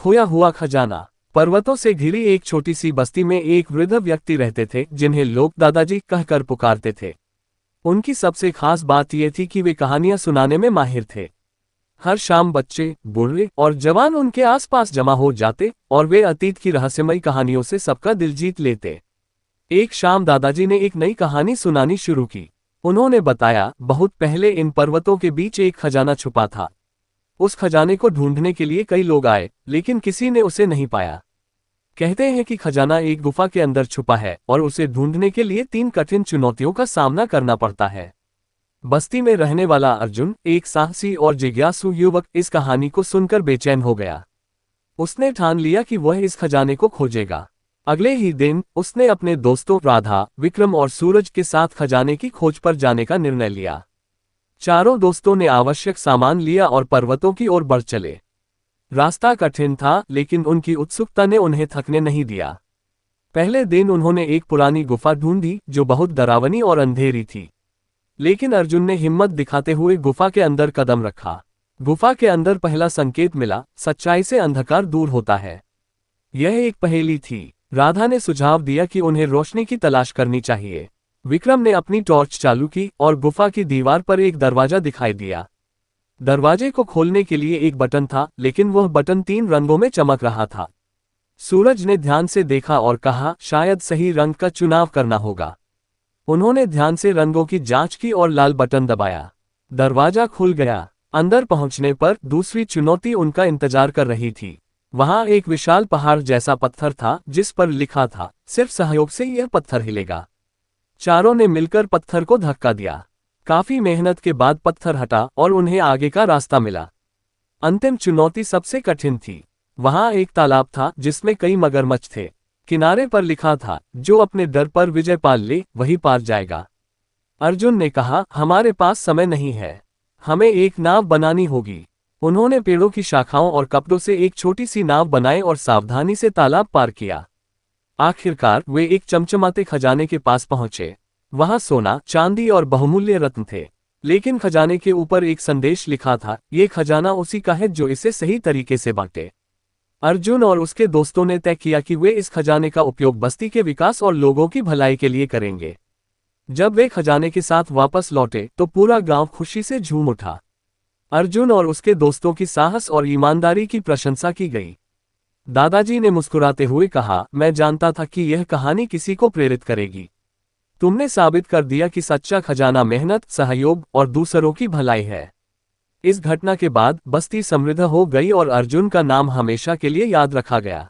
खोया हुआ खजाना। पर्वतों से घिरी एक छोटी सी बस्ती में एक वृद्ध व्यक्ति रहते थे जिन्हें लोग दादाजी कहकर पुकारते थे। उनकी सबसे खास बात यह थी कि वे कहानियां सुनाने में माहिर थे। हर शाम बच्चे, बूढ़े और जवान उनके आसपास जमा हो जाते और वे अतीत की रहस्यमयी कहानियों से सबका दिल जीत लेते। एक शाम दादाजी ने एक नई कहानी सुनानी शुरू की। उन्होंने बताया, बहुत पहले इन पर्वतों के बीच एक खजाना छुपा था। उस खजाने को ढूंढने के लिए कई लोग आए, लेकिन किसी ने उसे नहीं पाया। कहते हैं कि खजाना एक गुफा के अंदर छुपा है और उसे ढूंढने के लिए 3 कठिन चुनौतियों का सामना करना पड़ता है। बस्ती में रहने वाला अर्जुन, एक साहसी और जिज्ञासु युवक, इस कहानी को सुनकर बेचैन हो गया। उसने ठान लिया कि वह इस खजाने को खोजेगा। अगले ही दिन उसने अपने दोस्तों राधा, विक्रम और सूरज के साथ खजाने की खोज पर जाने का निर्णय लिया। चारों दोस्तों ने आवश्यक सामान लिया और पर्वतों की ओर बढ़ चले। रास्ता कठिन था, लेकिन उनकी उत्सुकता ने उन्हें थकने नहीं दिया। पहले दिन उन्होंने एक पुरानी गुफा ढूंढी जो बहुत डरावनी और अंधेरी थी। लेकिन अर्जुन ने हिम्मत दिखाते हुए गुफा के अंदर कदम रखा। गुफा के अंदर पहला संकेत मिला, सच्चाई से अंधकार दूर होता है। यह एक पहेली थी। राधा ने सुझाव दिया कि उन्हें रोशनी की तलाश करनी चाहिए। विक्रम ने अपनी टॉर्च चालू की और गुफा की दीवार पर एक दरवाजा दिखाई दिया। दरवाजे को खोलने के लिए एक बटन था, लेकिन वह बटन 3 रंगों में चमक रहा था। सूरज ने ध्यान से देखा और कहा, शायद सही रंग का चुनाव करना होगा। उन्होंने ध्यान से रंगों की जांच की और लाल बटन दबाया। दरवाजा खुल गया। अंदर पहुंचने पर दूसरी चुनौती उनका इंतजार कर रही थी। वहां एक विशाल पहाड़ जैसा पत्थर था जिस पर लिखा था, सिर्फ सहयोग से यह पत्थर हिलेगा। चारों ने मिलकर पत्थर को धक्का दिया। काफी मेहनत के बाद पत्थर हटा और उन्हें आगे का रास्ता मिला। अंतिम चुनौती सबसे कठिन थी। वहां एक तालाब था जिसमें कई मगरमच्छ थे। किनारे पर लिखा था, जो अपने डर पर विजय पाल ले वही पार जाएगा। अर्जुन ने कहा, हमारे पास समय नहीं है, हमें एक नाव बनानी होगी। उन्होंने पेड़ों की शाखाओं और कपड़ों से एक छोटी सी नाव बनाई और सावधानी से तालाब पार किया। आखिरकार वे एक चमचमाते खजाने के पास पहुंचे। वहां सोना, चांदी और बहुमूल्य रत्न थे। लेकिन खजाने के ऊपर एक संदेश लिखा था, ये खजाना उसी का है जो इसे सही तरीके से बांटे। अर्जुन और उसके दोस्तों ने तय किया कि वे इस खजाने का उपयोग बस्ती के विकास और लोगों की भलाई के लिए करेंगे। जब वे खजाने के साथ वापस लौटे तो पूरा गांव खुशी से झूम उठा। अर्जुन और उसके दोस्तों की साहस और ईमानदारी की प्रशंसा की गई। दादाजी ने मुस्कुराते हुए कहा, मैं जानता था कि यह कहानी किसी को प्रेरित करेगी। तुमने साबित कर दिया कि सच्चा खजाना मेहनत, सहयोग और दूसरों की भलाई है। इस घटना के बाद बस्ती समृद्ध हो गई और अर्जुन का नाम हमेशा के लिए याद रखा गया।